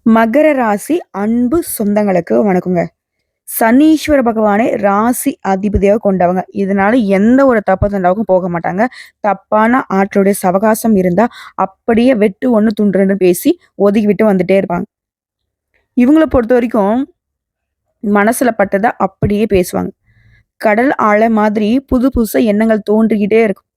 மகர ராசி அன்பு சொந்தங்களுக்கு வணக்கங்க. சனீஸ்வர பகவானே ராசி அதிபதியாக கொண்டவங்க. இதனால எந்த ஒரு தப்பு தண்டாவுக்கும் போக மாட்டாங்க. தப்பான ஆட்களுடைய சவகாசம் இருந்தா அப்படியே வெட்டு ஒண்ணு துண்டு 2 பேசி ஒதுக்கி விட்டு வந்துட்டே இருப்பாங்க. இவங்கள பொறுத்தவரைக்கும் மனசுல பட்டத அப்படியே பேசுவாங்க. கடல் அலை மாதிரி புது புதுசா எண்ணங்கள் தோன்றிக்கிட்டே இருக்கும்.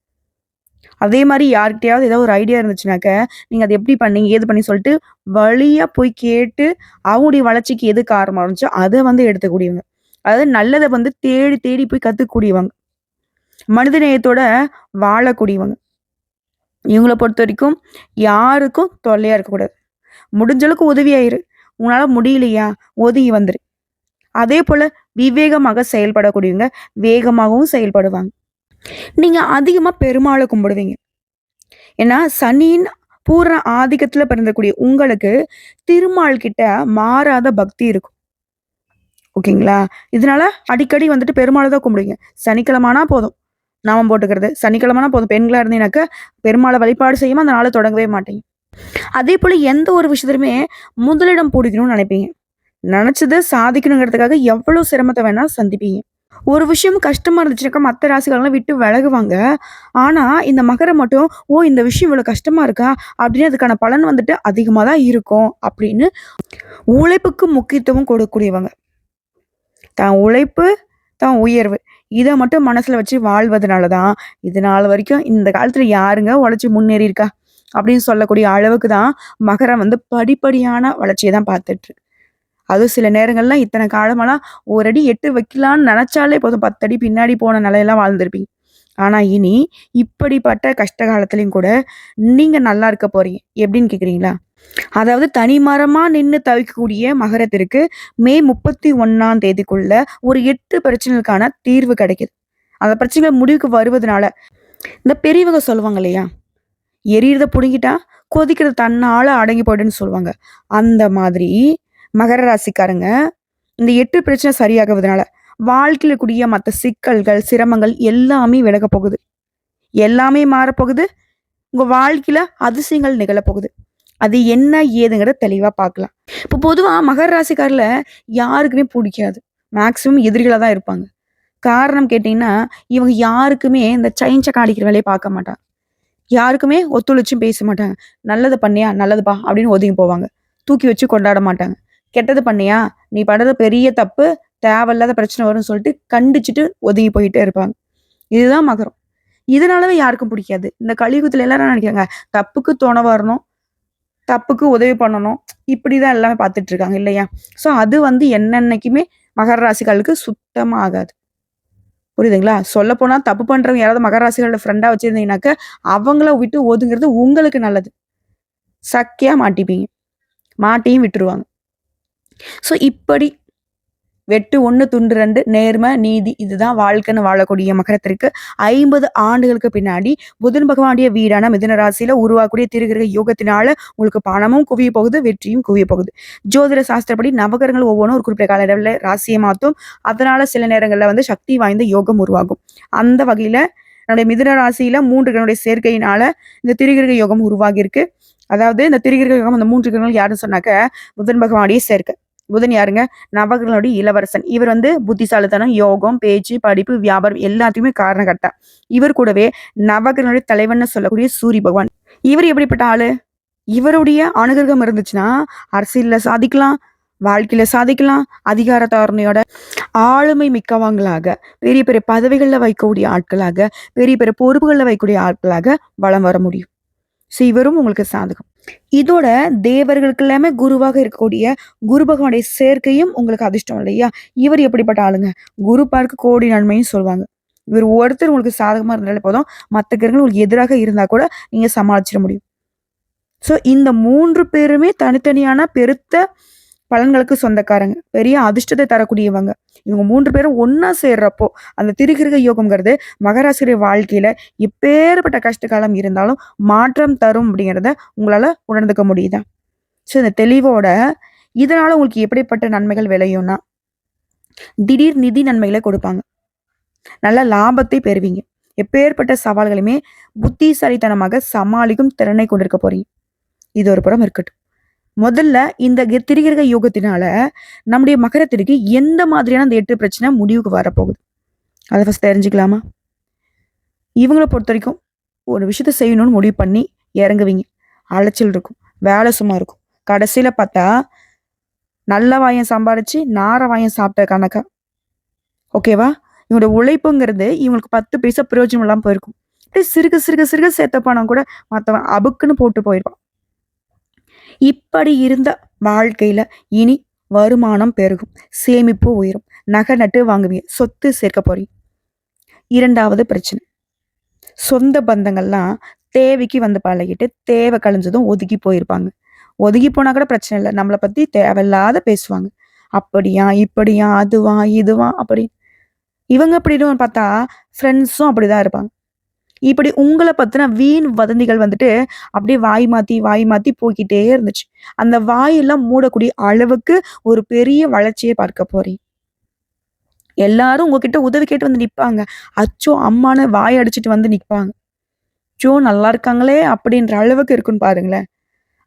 அதே மாரி யார்கிட்டயாவது ஏதாவது ஒரு ஐடியா இருந்துச்சுனாக்க, நீங்க அத எப்படி பண்ணீங்க? ஏது பண்ணீங்கன்னு சொல்லிட்டு வழியா போய் கேட்டு, அவங்களுடைய வளர்ச்சிக்கு எது காரணமா இருந்துச்சோ, அத வந்து எடுத்துக்கூடியவங்க. அதாவது நல்லத வந்து தேடி தேடி போய் கத்துக்கக்கூடியவங்க. மனிதநேயத்தோட வாழக்கூடியவங்க. இவங்கள பொறுத்தவரைக்கும் யாருக்கும் தொல்லையா இருக்கக்கூடாது. முடிஞ்ச அளவுக்கு உதவியா இரு. உன்னால முடியலையா? ஒதுங்கி வந்துரு. அதேபோல விவேகமாக செயல்படக்கூடியவங்க, வேகமாகவும் செயல்படுவாங்க. நீங்க அதிகமா பெருமாள கும்பிடுவீங்க. ஏன்னா, சனியின் பூரண ஆதிக்கத்துல பிறந்தக்கூடிய உங்களுக்கு, திருமால் கிட்ட மாறாத பக்தி இருக்கும். ஓகேங்களா? இதனால அடிக்கடி வந்துட்டு பெருமாள தான் கும்பிடுவீங்க. சனிக்கிழம ஆனா போதும். நாமம் போட்டுக்கிறது. சனிக்கிழமனா போதும். பெண்களா இருந்தீங்கனாக்க, பெருமாள வழிபாடு செய்யாம அந்த நாள தொடங்கவே மாட்டீங்க. அதேபோல எந்த ஒரு விஷயத்திலுமே முதலிடம் புடிக்கணும்னு நெனைப்பீங்க. நெனச்சத சாதிக்கணுங்கிறதுக்காக எவ்வளோ சிரமத்த வேணா சந்திப்பீங்க. ஒரு விஷயம் கஷ்டமா இருந்துச்சுனாக்கா, மத்த ராசிக்காரங்கலாம் விட்டு விலகுவாங்க. ஆனா, இந்த மகரம் மட்டும், "ஓ! இந்த விஷயம் இவ்வளோ கஷ்டமா இருக்கா?" அப்படின்னு அதுக்கான பலன் வந்துட்டு அதிகமா தான் இருக்கும் அப்படின்னு உழைப்புக்கு முக்கியத்துவம் கொடுக்கக்கூடியவங்க. தான் உழைப்பு, தான் உயர்வு. இத மட்டும் மனசுல வச்சு வாழ்வதனால தான், இது நாள் வரைக்கும் இந்த காலத்துல யாருங்க உழைச்சு முன்னேறியிருக்கா? அப்படின்னு சொல்லக்கூடிய அளவுக்கு தான் மகரம் வந்து படிப்படியான வளர்ச்சிய தான் பார்த்துட்டுருக்கு. அதுவும் சில நேரங்கள்லாம் இத்தன காலமாலாம் ஒரு அடி எட்டு வைக்கலான்னு நெனச்சாலே போதும் 10 அடி பின்னாடி போன நிலையெல்லாம் வாழ்ந்திருப்பீங்க. ஆனா இனி இப்படிப்பட்ட கஷ்ட காலத்திலயும் கூட நீங்க நல்லா இருக்க போறீங்க. எப்படின்னு கேட்கிறீங்களா? அதாவது தனிமரமா நின்னு தவிக்கக்கூடிய மகரத்திற்கு மே 31ஆம் தேதிக்குள்ள ஒரு 8 பிரச்சனைகளுக்கான தீர்வு கிடைக்குது. அந்த பிரச்சனைகள் முடிவுக்கு வருவதனால இந்த பெரியவங்க சொல்லுவாங்க இல்லையா? எரியறத புடுங்கிட்டா கொதிக்கிறது தன்னால அடங்கி போயிடும்ன்னு சொல்லுவாங்க. அந்த மாதிரி மகர ராசிக்காரங்க இந்த 8 பிரச்சனை சரியாகுவதனால, வாழ்க்கையில கூடிய மத்த சிக்கல்கள், சிரமங்கள் எல்லாமே விலகப் போகுது. எல்லாமே மாறப்போகுது. உங்க வாழ்க்கையில அதிசயங்கள் நிகழப்போகுது. அது என்ன ஏதுங்கிறத தெளிவா பார்க்கலாம். இப்போ பொதுவா மகர ராசிக்கார்ல யாருக்குமே புடிக்காது. மேக்ஸிமம் எதிரிகளா தான் இருப்பாங்க. காரணம் கேட்டீங்கன்னா, இவங்க யாருக்குமே இந்த சைன் அடிக்கிற வேலைய பார்க்க மாட்டாங்க. யாருக்குமே ஒத்துழைச்சும் பேச மாட்டாங்க. "நல்லது பண்ணியா? நல்லதுப்பா" அப்படின்னு ஒதுங்கி போவாங்க. தூக்கி வச்சு கொண்டாட மாட்டாங்க. "கெட்டது பண்ணியா? நீ பண்றது பெரிய தப்பு. தேவையில்லாத பிரச்சனை வரும்னு" சொல்லிட்டு கண்டிச்சுட்டு ஒதுங்கி போயிட்டே இருப்பாங்க. இதுதான் மகரம். இதனாலவே யாருக்கும் பிடிக்காது. இந்த கலியுகத்துல எல்லாரும் என்ன நினைக்கிறாங்க, தப்புக்கு துணை வரணும், தப்புக்கு உதவி பண்ணணும். இப்படிதான் எல்லாமே பார்த்துட்டு இருக்காங்க இல்லையா? ஸோ அது வந்து என்னன்னைக்குமே மகர ராசிக்காரர்களுக்கு சுத்தமா ஆகாது. புரியுதுங்களா? சொல்லப்போனா தப்பு பண்றவங்க யாராவது மகர ராசிகளோட ஃப்ரெண்டா வச்சிருந்தீங்கனாக்க, அவங்கள விட்டு ஒதுங்குறது உங்களுக்கு நல்லது. சக்கையா மாட்டிப்பீங்க. மாட்டியும் விட்டுருவாங்க. ஸோ இப்படி வெட்டு 1 துண்டு 2 நேர்மை, நீதி இதுதான் வாழ்க்கைன்னு வாழக்கூடிய மகரத்திற்கு 50 ஆண்டுகளுக்கு பின்னாடி புதன் பகவானுடைய வீடான மிதுன ராசியில உருவாகக்கூடிய திருகிரக யோகத்தினால உங்களுக்கு பணமும் குவிய போகுது, வெற்றியும் குவிய போகுது. ஜோதிட சாஸ்திரப்படி நவகிரகங்கள் ஒவ்வொன்னும் ஒரு குறிப்பிட்ட கால அளவுல ராசியை மாத்தும். அதனால சில நேரங்கள்ல வந்து சக்தி வாய்ந்த யோகம் உருவாகும். அந்த வகையில என்னுடைய மிதுன ராசியில 3 கிரகங்களுடைய சேர்க்கையினால இந்த திரிகிரக யோகம் உருவாகியிருக்கு. அதாவது இந்த திரிகிரக யோகம் அந்த 3 கிரகங்கள் யாருன்னு சொன்னாக்க புதன் பகவானுடைய சேர்க்கை. புதன் யாருங்க? நவகிரகங்களுடைய இளவரசன். இவர் வந்து புத்திசாலித்தனம், யோகம், பேச்சு, படிப்பு, வியாபாரம் எல்லாத்துக்குமே காரணகர்த்தா. இவர் கூடவே நவகிரகங்களுடைய தலைவன்னு சொல்லக்கூடிய சூரிய பகவான். இவர் எப்படிப்பட்ட ஆளு? இவருடைய அனுகிரகம் இருந்துச்சுன்னா, அரசியல்ல சாதிக்கலாம், வாழ்க்கையில சாதிக்கலாம், அதிகார தாரணையோட ஆளுமை மிக்கவங்களாக, பெரிய பெரிய பதவிகள்ல வைக்கக்கூடிய ஆட்களாக, பெரிய பெரிய பொறுப்புகள்ல வைக்கக்கூடிய ஆட்களாக வலம் வர முடியும். ஸோ இவரும் உங்களுக்கு சாதகம். இதோட தேவர்களுக்கு எல்லாமே குருவாக இருக்கக்கூடிய குரு பகவானுடைய சேர்க்கையும் உங்களுக்கு அதிர்ஷ்டம் இல்லையா? இவர் எப்படிப்பட்ட ஆளுங்க? குரு பார்க்க கோடி நன்மைன்னு சொல்லுவாங்க. இவர் ஒருத்தர் உங்களுக்கு சாதகமா இருந்தாலே போதும், மத்த கிரகங்கள் உங்களுக்கு எதிராக இருந்தா கூட நீங்க சமாளிச்சிட முடியும். ஸோ இந்த 3 பேருமே தனித்தனியான பெருத்த பலன்களுக்கு சொந்தக்காரங்க. பெரிய அதிர்ஷ்டத்தை தரக்கூடியவங்க. இவங்க 3 பேரும் ஒண்ணா சேர்றப்போ, அந்த திரிகிரக யோகம்ங்கிறது மகராசியுடைய வாழ்க்கையில எப்பேற்பட்ட கஷ்ட காலம் இருந்தாலும் மாற்றம் தரும் அப்படிங்கிறத உங்களால உணர்ந்துக்க முடியுதா? ஸோ இந்த தெளிவோட இதனால உங்களுக்கு எப்படிப்பட்ட நன்மைகள் விளையும்னா, திடீர் நிதி நன்மைகளை கொடுப்பாங்க. நல்ல லாபத்தை பெறுவீங்க. எப்பேற்பட்ட சவால்களையுமே புத்திசாலித்தனமாக சமாளிக்கும் திறனை கொண்டிருக்க போறீங்க. இது ஒரு புறம் இருக்கட்டும். முதல்ல இந்த திரிகிரக யோகத்தினால நம்முடைய மகரத்திற்கு எந்த மாதிரியான அந்த 8 பிரச்சனை முடிவுக்கு வரப்போகுது? அதை ஃபர்ஸ்ட் தெரிஞ்சுக்கலாமா? இவங்கள பொறுத்த வரைக்கும் ஒரு விஷயத்த செய்யணும்னு முடிவு பண்ணி இறங்குவீங்க. அலைச்சல் இருக்கும். வேலை சும்மா இருக்கும். கடைசியில பார்த்தா, நல்ல வாயம் சம்பாரிச்சு, நார வாயம் சாப்பிட்ட கணக்கா. ஓகேவா? இவங்களோட உழைப்புங்கிறது இவங்களுக்கு 10 பைசா பிரயோஜனம் இல்லாம போயிருக்கும். அப்படியே சிறுக சிறுக சிறுக சேர்த்த பணம் கூட மத்தவன் அபுக்குன்னு போட்டு போயிருப்பான். இப்படி இருந்த வாழ்க்கையில இனி வருமானம் பெருகும். சேமிப்பு உயரும். நகை நட்டு வாங்குவீங்க. சொத்து சேர்க்க போறீங்க. 2வது பிரச்சனை. சொந்த பந்தங்கள்லாம் தேவைக்கு வந்து பழகிட்டு, தேவை கழிஞ்சதும் ஒதுங்கி போயிருப்பாங்க. ஒதுங்கி போனா கூட பிரச்சனை இல்ல. நம்மள பத்தி தேவையில்லாத பேசுவாங்க. அப்படியா, இப்படியா, அதுவா, இதுவா அப்படி. இவங்க எப்படின்னு பார்த்தா, ஃப்ரெண்ட்ஸும் அப்படிதான் இருப்பாங்க. இப்படி உங்கள பத்தின வீண் வதந்திகள் வந்துட்டு அப்படியே வாய் மாத்தி போய்க்கிட்டே இருந்துச்சு. அந்த வாயெல்லாம் மூடக்கூடிய அளவுக்கு ஒரு பெரிய வளர்ச்சிய பார்க்க போறீங்க. எல்லாரும் உங்ககிட்ட உதவி கேட்டு வந்து நிப்பாங்க. அச்சோ! அம்மான்னு வாய் அடிச்சுட்டு வந்து நிப்பாங்க. அச்சோ! நல்லா இருக்காங்களே! அப்படின்ற அளவுக்கு இருக்குன்னு பாருங்களேன்.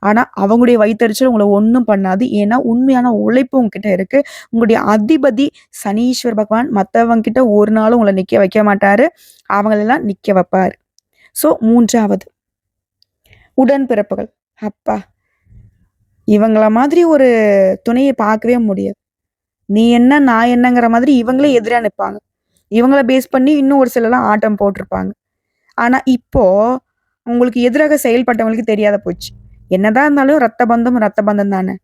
ஆனா, அவங்களுடைய வயித்தெரிச்சல் உங்கள ஒண்ணும் பண்ணாது. ஏன்னா, உண்மையான உழைப்பு உங்ககிட்ட இருக்கு. உங்களுடைய அதிபதி சனீஸ்வர பகவான் மத்தவங்க கிட்ட ஒரு நாளும் உங்கள நிக்க வைக்க மாட்டாரு. அவங்களெல்லாம் நிக்க வைப்பாரு. ஸோ 3வது உடன்பிறப்புகள். அப்பா! இவங்கள மாதிரி ஒரு துணைய பார்க்கவே முடியாது. நீ என்ன, நான் என்னங்கிற மாதிரி இவங்களே எதிரா நிப்பாங்க. இவங்கள பேஸ் பண்ணி இன்னும் ஒரு சிலர்லாம் ஆட்டம் போட்டுருப்பாங்க. ஆனா, இப்போ உங்களுக்கு எதிராக செயல்பட்டவங்களுக்கு தெரியாத போச்சு. என்னதான் இருந்தாலும் ரத்த பந்தம் தானே.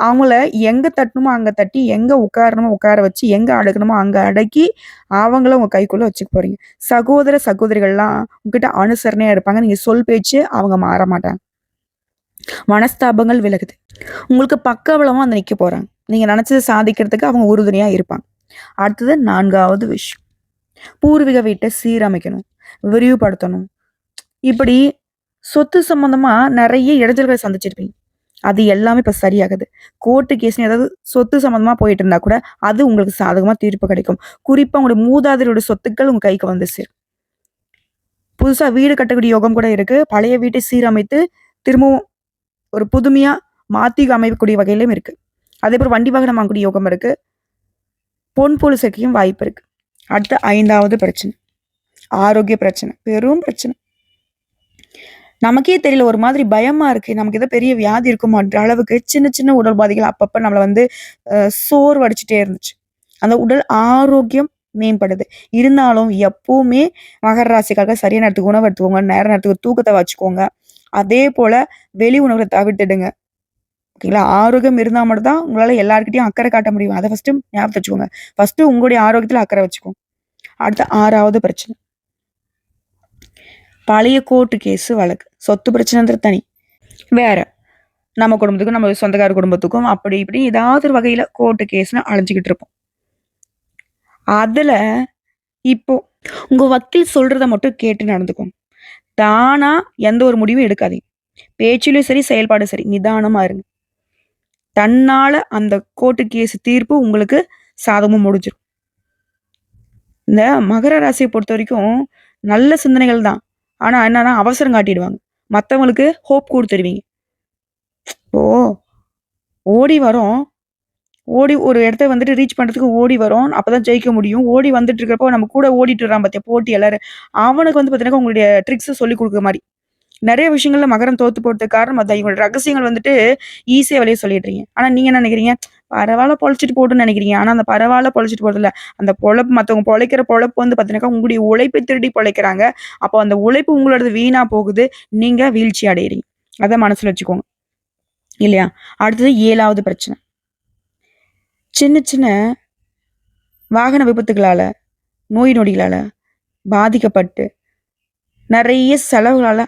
அவங்கள எங்க தட்டணுமோ அங்க தட்டி, எங்க உட்காரணுமோ உட்கார வச்சு, எங்க அடக்கணுமோ அங்க அடக்கி, அவங்கள உங்க கைக்குள்ள வச்சுக்க போறீங்க. சகோதர, சகோதரிகள்லாம் உங்ககிட்ட அனுசரணையா இருப்பாங்க. நீங்க சொல் பேச்சு அவங்க மாற மாட்டாங்க. மனஸ்தாபங்கள் விலகுது. உங்களுக்கு பக்கபலமா வந்து நிக்க போறாங்க. நீங்க நினைச்சத சாதிக்கிறதுக்கு அவங்க உறுதுணையா இருப்பாங்க. அடுத்தது 4வது விஷயம். பூர்வீக வீட்ட சீரமைக்கணும், விரிவுபடுத்தணும். இப்படி சொத்து சம்பந்தமா நெறைய இடைஞ்சல்கள சந்திச்சிருப்பீங்க. அது எல்லாமே இப்ப சரியாகுது. கோர்ட்டு கேஸ்ன்னு ஏதாவது சொத்து சம்மந்தமா போயிட்டு இருந்தா கூட, அது உங்களுக்கு சாதகமா தீர்ப்பு கிடைக்கும். குறிப்பா உங்களுடைய மூதாதையருடைய சொத்துக்கள் உங்க கைக்கு வந்து சேரும். புதுசா வீடு கட்டக்கூடிய யோகம் கூட இருக்கு. பழைய வீட்டை சீரமைத்து, திரும்பவும் ஒரு புதுமையா மாத்தி அமைக்கக்கூடிய வகையிலும் இருக்கு. அதேபோல வண்டி வாகனம் வாங்கக்கூடிய யோகம் இருக்கு. பொன் பொருள் சேர்க்கையும் வாய்ப்பு இருக்கு. அடுத்து 5வது பிரச்சனை. ஆரோக்கிய பிரச்சனை. பெரும் பிரச்சனை. நமக்கே தெரியல ஒரு மாதிரி பயமா இருக்கு. நமக்கு ஏதோ பெரிய வியாதி இருக்குமான்ற அளவுக்கு சின்ன சின்ன உடல் பாதைகள் அப்பப்ப நம்மள வந்து சோர்வடிச்சுட்டே இருந்துச்சு. அந்த உடல் ஆரோக்கியம் மேம்படுது. இருந்தாலும் எப்பவுமே மகர ராசிக்காரங்க சரியான நேரத்துக்கு உணவு எடுத்துக்கோங்க. நேர நேரத்துக்கு தூக்கத்த வச்சுக்கோங்க. அதே போல வெளி உணவுகள தவிர்த்துடுங்க. ஓகேங்களா? ஆரோக்கியம் இருந்தா மட்டும் தான் உங்களால எல்லார்கிட்டயும் அக்கறை காட்ட முடியும். அத ஃபர்ஸ்ட்டு ஞாபகத்துல வச்சுக்கோங்க. ஃபர்ஸ்ட்டு உங்களுடைய ஆரோக்கியத்துல அக்கறை வச்சுக்கோங்க. அடுத்து 6வது பிரச்சனை. பழைய கோர்ட்டு கேஸு வழக்கு. சொத்து பிரச்சனைன்றது தனி. வேற. நம்ம குடும்பத்துக்கும், நம்ம சொந்தக்கார குடும்பத்துக்கும் அப்படி இப்படி ஏதாவது ஒரு வகையில கோர்ட்டு கேஸ்ன்னு அலைஞ்சுகிட்டு இருப்போம். அதுல இப்போ உங்க வக்கீல் சொல்றத மட்டும் கேட்டு நடந்துக்கோங்க. தானா எந்த ஒரு முடிவும் எடுக்காதீங்க. பேச்சிலும் சரி, செயல்பாடும் சரி. நிதானமா இருங்க. தன்னால அந்த கோர்ட்டு கேஸ் தீர்ப்பு உங்களுக்கு சாதகமா முடிஞ்சிரும். இந்த மகர ராசிய பொறுத்தவரைக்கும் நல்ல சிந்தனைகள் தான். ஆனா என்னன்னா அவசரம் காட்டிடுவாங்க. மத்தவங்களுக்கு ஹோப் குடுத்துருவீங்க. இப்போ ஓடி வரோம். ஓடி ஒரு இடத்த வந்துட்டு ரீச் பண்றதுக்கு ஓடி வரோம். அப்பதான் ஜெயிக்க முடியும். ஓடி வந்துட்டு இருக்கிறப்போ நம்ம கூட ஓடிட்டு வர்றான் பாத்தியா போட்டி எல்லாரும். அவனுக்கு வந்து பாத்தீங்கன்னா உங்களுடைய ட்ரிக்ஸ சொல்லிக் குடுக்குற மாரி. நெறைய விஷயங்கள்ல மகரம் தோத்து போறதுக்கு காரணம் அதான். இவங்களோட ரகசியங்கள் வந்துட்டு ஈஸியா வெளிய சொல்லிடுறீங்க. ஆனா நீங்க என்ன நெனைக்கிறீங்க? பரவால்ல பொழச்சுட்டு போட்டுன்னு நெனைக்கிறீங்க. ஆனா அந்த பரவால்ல பொழச்சுட்டு போறதில்ல. அந்த பொழப்பு மத்தவங்க பொழைக்கிற பொழப்பு வந்து பாத்தீங்கன்னாக்கா உங்களுடைய உழைப்பை திருடி பொழைக்கிறாங்க. அப்போ அந்த உழைப்பு உங்களோடது வீணா போகுது. நீங்க வீழ்ச்சி அடையறீங்க. அத மனசுல வச்சுக்கோங்க. இல்லையா? அடுத்தது 7வது பிரச்சனை. சின்ன சின்ன வாகன விபத்துகளால, நோய் நொடிகளால பாதிக்கப்பட்டு, நெறைய செலவுகளால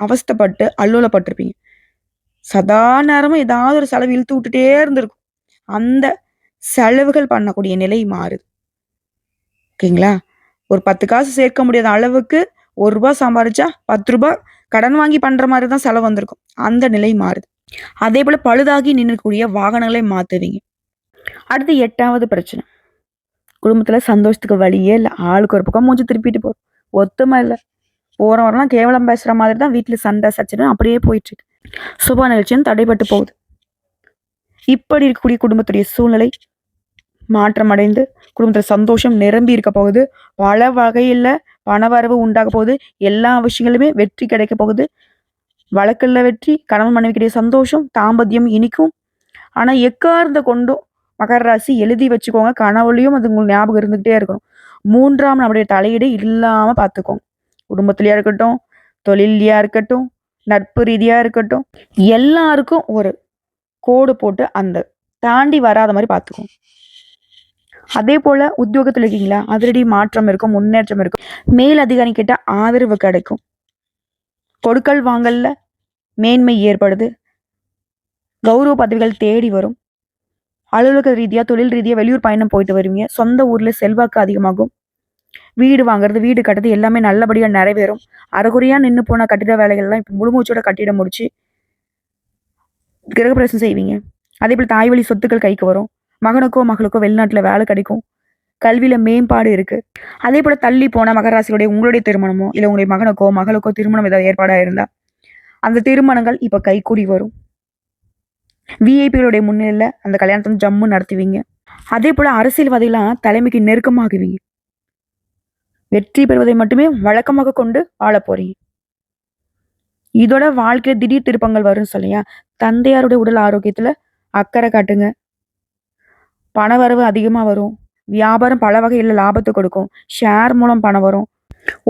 அவஸ்தைப்பட்டு, அல்லோலப்பட்டுருப்பீங்க. சதா நேரமும் ஏதாவது ஒரு செலவு இழுத்து விட்டுட்டே இருந்திருக்கும். அந்த செலவுகள் பண்ணக்கூடிய நிலை மாறுது. ஓகேங்களா? ஒரு 10 காசு சேர்க்க முடியாத அளவுக்கு ரூ. 1 சம்பாரிச்சா ரூ. 10 கடன் வாங்கி பண்ற மாரி தான் செலவு வந்திருக்கும். அந்த நிலை மாறுது. அதேபோல பழுதாகி நின்னக்கூடிய வாகனங்களை மாத்துவீங்க. அடுத்து 8வது பிரச்சனை. குடும்பத்துல சந்தோஷத்துக்கு வழியே இல்ல. ஆளுக்கு ஒரு பக்கம் மூஞ்சி திருப்பிட்டு போறோம். ஒத்துமை இல்ல. போறவரெல்லாம் கேவலம் பேசுற மாதிரி தான் வீட்ல சண்டை, சச்சரவு அப்படியே போயிட்டு இருக்கு. சுப நிகழ்ச்சியும் தடைபட்டு போகுது. இப்படி இருக்கக்கூடிய குடும்பத்துடைய சூழ்நிலை மாற்றமடைந்து குடும்பத்தில் சந்தோஷம் நிரம்பி இருக்க போகுது. பல வகையில் பணவரவு உண்டாக போகுது. எல்லா விஷயங்களுமே வெற்றி கிடைக்க போகுது. வழக்கில் வெற்றி, கணவன் மனைவிக்கிடையே சந்தோஷம், தாம்பத்தியம் இனிக்கும். ஆனா எக்காரணத்த கொண்டும் மகர ராசி எழுதி வச்சுக்கோங்க. கனவுலயும் அது உங்களுக்கு ஞாபகம் இருந்துகிட்டே இருக்கணும். 3ஆம் நபருடைய தலையீடு இல்லாம பார்த்துக்கோங்க. குடும்பத்திலயா இருக்கட்டும், தொழில்லயா இருக்கட்டும், நட்பு ரீதியா இருக்கட்டும், எல்லாருக்கும் ஒரு கோடு போட்டு அந்த தாண்டி வராத மாதிரி பார்த்துக்கோங்க. அதே போல உத்தியோகத்தில் இருக்கீங்களா, அதிரடி மாற்றம் இருக்கும், முன்னேற்றம் இருக்கும். மேல் அதிகாரி கிட்ட ஆதரவு கிடைக்கும். கொடுக்கல் வாங்கல்ல மேன்மை ஏற்படுது. கௌரவ பதவிகள் தேடி வரும். அலுவலக ரீதியா, தொழில் ரீதியா வெளியூர் பயணம் போயிட்டு வருவீங்க. சொந்த ஊர்ல செல்வாக்கு அதிகமாகும். வீடு வாங்குறது, வீடு கட்டுறது எல்லாமே நல்லபடியா நிறைவேறும். அரைகுறையா நின்று போன கட்டிட வேலைகள்லாம் இப்போ முழுமூச்சோட கட்டிட முடிச்சு கிரகப்பிரவேசம் செய்வீங்க. அதே போல தாய் வழி சொத்துக்கள் கைக்கு வரும். மகனுக்கோ மகளுக்கோ வெளிநாட்டுல வேலை கிடைக்கும். கல்வியில மேம்பாடு இருக்கு. அதே போல தள்ளி போன மகராசியுடைய உங்களுடைய திருமணமோ இல்ல உங்களுடைய மகனுக்கோ மகளுக்கோ திருமணம் ஏதாவது ஏற்பாடா இருந்தா அந்த திருமணங்கள் இப்ப கைகூடி வரும். விஐபிகளுடைய முன்னிலையில அந்த கல்யாணத்தை ஜம்மு நடத்துவீங்க. அதே போல அரசியல்வாதிகளாம் தலைமைக்கு நெருக்கமாகுவீங்க. வெற்றி பெறுவதை மட்டுமே வழக்கமாக கொண்டு வாழ போறீங்க. இதோட வாழ்க்கையில திடீர் திருப்பங்கள் வரும்னு சொல்லியா, தந்தையாருடைய உடல் ஆரோக்கியத்துல அக்கறை காட்டுங்க. பண வரவு அதிகமா வரும். வியாபாரம் பல வகையில் லாபத்தை கொடுக்கும். ஷேர் மூலம் பணம் வரும்.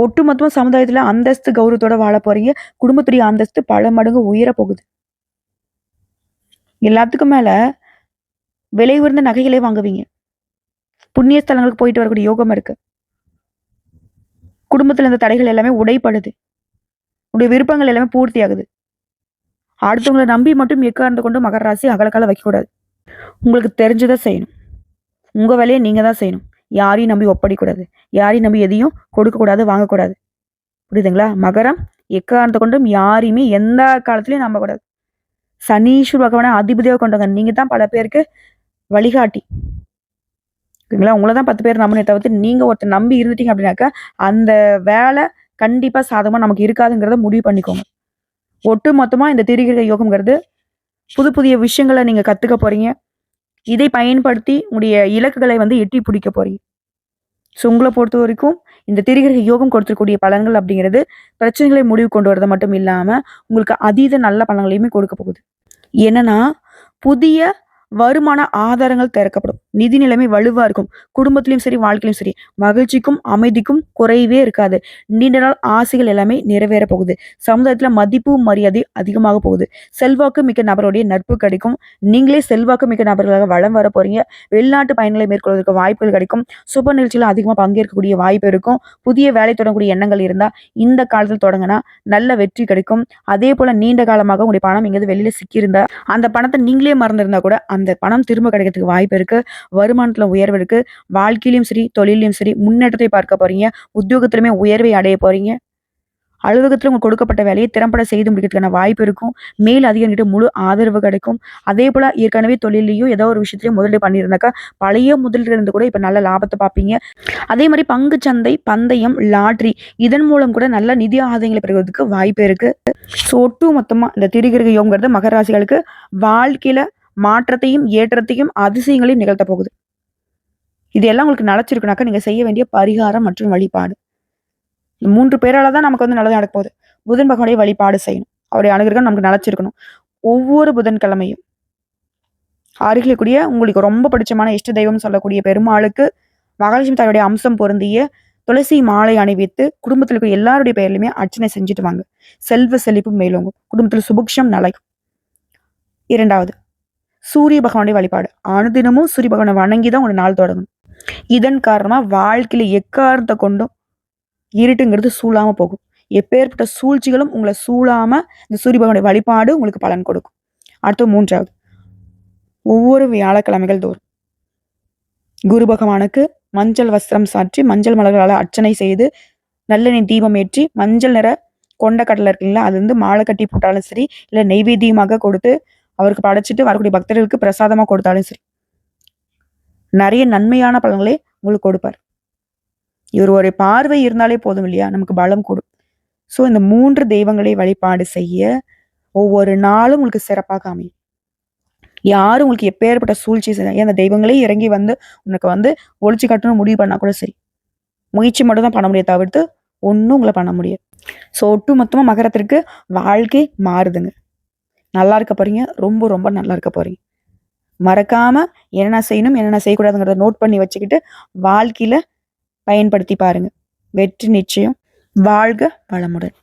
ஒட்டுமொத்தமா சமுதாயத்துல அந்தஸ்து கௌரவத்தோட வாழ போறீங்க. குடும்பத்துடைய அந்தஸ்து பல மடங்கு உயர போகுது. எல்லாத்துக்கும் மேல விலை உயர்ந்த நகைகளே வாங்குவீங்க. புண்ணிய ஸ்தலங்களுக்கு போயிட்டு வரக்கூடிய யோகம் இருக்கு. குடும்பத்துல இருந்த தடைகள் எல்லாமே உடைப்படுது. உடைய விருப்பங்கள் எல்லாமே பூர்த்தி ஆகுது. அடுத்தவங்களை நம்பி மட்டும் எக்காரணத்தை கொண்டு மகர ராசி அகலக்கால வைக்கக்கூடாது. உங்களுக்கு தெரிஞ்சதை செய்யணும். உங்க வேலையை நீங்க தான் செய்யணும். யாரையும் நம்பி ஒப்படைக்கூடாது. யாரையும் நம்பி எதையும் கொடுக்கக்கூடாது, வாங்கக்கூடாது. புரியுதுங்களா? மகரம் எக்காரணத்தை கொண்டும் யாரையுமே எந்த காலத்திலையும் நம்பக்கூடாது. சனீஸ்வர பகவானை அதிபதியாக கொண்டவங்க. நீங்க தான் பல பேருக்கு வழிகாட்டி. ஓகேங்களா? உங்களை தான் 10 பேர் நம்பினே தவிர்த்து நீங்க ஒருத்தர் நம்பி இருந்துட்டீங்க அப்படின்னாக்கா அந்த வேலை கண்டிப்பா சாதகமா நமக்கு இருக்காதுங்கிறத முடிவு பண்ணிக்கோங்க. ஒட்டு மொத்தமா இந்த திரிகிரக யோகம்ங்கிறது புது புதிய விஷயங்களை நீங்க கத்துக்க போறீங்க. இதை பயன்படுத்தி உங்களுடைய இலக்குகளை எட்டி பிடிக்க போறீங்க. ஸோ உங்களை பொறுத்த வரைக்கும் இந்த திரிகிரக யோகம் கொடுத்துருக்கூடிய பலன்கள் அப்படிங்கிறது பிரச்சனைகளை முடிவு கொண்டு வரது மட்டும் இல்லாம உங்களுக்கு அதீத நல்ல பலன்களையுமே கொடுக்க போகுது. என்னன்னா புதிய வருமான ஆதாரங்கள் திறக்கப்படும். நிதி நிலைமை வலுவா இருக்கும். குடும்பத்திலையும் சரி, வாழ்க்கையிலும் சரி, மகிழ்ச்சிக்கும் அமைதிக்கும் குறைவே இருக்காது. நீண்ட நாள் ஆசைகள் எல்லாமே நிறைவேற போகுது. சமுதாயத்துல மதிப்பு மரியாதை அதிகமாக போகுது. செல்வாக்கு மிக்க நபருடைய நட்பு கிடைக்கும். நீங்களே செல்வாக்கு மிக்க நபர்களாக வளம் வர போறீங்க. வெளிநாட்டு பயணங்களை மேற்கொள்வதற்கு வாய்ப்புகள் கிடைக்கும். சுப நிகழ்ச்சியில அதிகமாக பங்கேற்கக்கூடிய வாய்ப்பு இருக்கும். புதிய வேலை தொடங்கக்கூடிய எண்ணங்கள் இருந்தா இந்த காலத்தில் தொடங்கினா நல்ல வெற்றி கிடைக்கும். அதே போல நீண்ட காலமாக உங்களுடைய பணம் எங்கேயாவது வெளியில சிக்கியிருந்தா அந்த பணத்தை நீங்களே மறந்துருந்தா கூட அந்த பணம் திரும்ப கிடைக்கிறதுக்கு வாய்ப்பு இருக்கு. வருமானத்துல உயர்வு இருக்கு. வாழ்க்கையிலும் சரி, தொழிலையும் சரி முன்னேற்றத்தை பார்க்க போறீங்க. உத்தியோகத்திலுமே உயர்வை அடைய போறீங்க. அலுவலகத்துல உங்களுக்கு கொடுக்கப்பட்ட வேலையை திறம்பட செய்து முடிக்கிறதுக்கான வாய்ப்பு இருக்கும். மேல் அதிகாரிகிட்ட முழு ஆதரவு கிடைக்கும். அதே போல ஏற்கனவே தொழிலையும் ஏதோ ஒரு விஷயத்திலையும் முதலீடு பண்ணியிருந்தாக்கா பழைய முதலீடு இருந்து கூட இப்ப நல்ல லாபத்தை பார்ப்பீங்க. அதே மாதிரி பங்கு சந்தை, பந்தயம், லாட்ரி இதன் மூலம் கூட நல்ல நிதி ஆதாயங்களை பெறுவதற்கு வாய்ப்பு இருக்கு. ஸோ ஒட்டு மொத்தமா இந்த திரிகிரக யோகங்கிறது மகர ராசிகளுக்கு வாழ்க்கையில மாற்றத்தையும் ஏற்றத்தையும் அதிசயங்களையும் நிகழ்த்த போகுது. இது எல்லாம் உங்களுக்கு நினைச்சிருக்குனாக்கா நீங்க செய்ய வேண்டிய பரிகாரம் மற்றும் வழிபாடு. இந்த 3 பேரால தான் நமக்கு நல்லது நடக்க போகுது. புதன் பகவானுடைய வழிபாடு செய்யணும். அவருடைய அனுகிரகம் நமக்கு நினைச்சிருக்கணும். ஒவ்வொரு புதன்கிழமையும் அருகில் கூடிய உங்களுக்கு ரொம்ப பிடிச்சமான இஷ்ட தெய்வம் சொல்லக்கூடிய பெருமாளுக்கு மகாலட்சுமி தாயுடைய அம்சம் பொருந்திய துளசி மாலை அணிவித்து குடும்பத்தில் இருக்கிற எல்லாருடைய பெயர்லையுமே அர்ச்சனை செஞ்சுட்டு வாங்க. செல்வ செழிப்பு மேலோங்கும். குடும்பத்தில் சுபிக்ஷம் நிலைக்கும். 2வது சூரிய பகவானுடைய வழிபாடு. அனுதினமும் சூரிய பகவானை வணங்கிதான் ஒரு நாள் தொடங்கணும். இதன் காரணமா வாழ்க்கையில எக்காரணத்தை கொண்டும் இருட்டுங்கிறது சூழாம போகும். எப்பேற்பட்ட சூழ்ச்சிகளும் உங்களை சூழாம இந்த சூரிய பகவானுடைய வழிபாடு உங்களுக்கு பலன் கொடுக்கும். அடுத்து 3வது ஒவ்வொரு வியாழக்கிழமைகள் தோறும் குரு பகவானுக்கு மஞ்சள் வஸ்திரம் சாற்றி மஞ்சள் மலர்களால் அர்ச்சனை செய்து நல்லெண்ணெய் தீபம் ஏற்றி மஞ்சள் நிற கொண்ட கடலை இருக்குங்களா அது மாலை கட்டி போட்டாலும் சரி, இல்லை நெய்வேத்தியமாக கொடுத்து அவருக்கு படைச்சிட்டு வரக்கூடிய பக்தர்களுக்கு பிரசாதமா கொடுத்தாலும் சரி, நிறைய நன்மையான பலன்களை உங்களுக்கு கொடுப்பார். இவர் ஒரு பார்வை இருந்தாலே போதும் இல்லையா, நமக்கு பலம் கூடும். ஸோ இந்த 3 தெய்வங்களை வழிபாடு செய்ய ஒவ்வொரு நாளும் உங்களுக்கு சிறப்பாக அமையும். யாரும் உங்களுக்கு எப்பேற்பட்ட சூழ்ச்சி ஏன் அந்த தெய்வங்களே இறங்கி வந்து உனக்கு வந்து ஒழிச்சு கட்டணும் முடிவு பண்ணா கூட சரி, முயற்சி மட்டும் தான் பண்ண முடியும் தவிர்த்து ஒன்றும் உங்களை பண்ண முடியாது. ஸோ ஒட்டு மொத்தமாக மகரத்திற்கு வாழ்க்கை மாறுதுங்க. நல்லா இருக்க போறீங்க, ரொம்ப ரொம்ப நல்லா இருக்க போறீங்க. மறக்காம என்னென்ன செய்யணும் என்னென்ன செய்யக்கூடாதுங்கிறத நோட் பண்ணி வச்சுக்கிட்டு வாழ்க்கையில பயன்படுத்தி பாருங்க. வெற்றி நிச்சயம். வாழ்க வளமுடன்.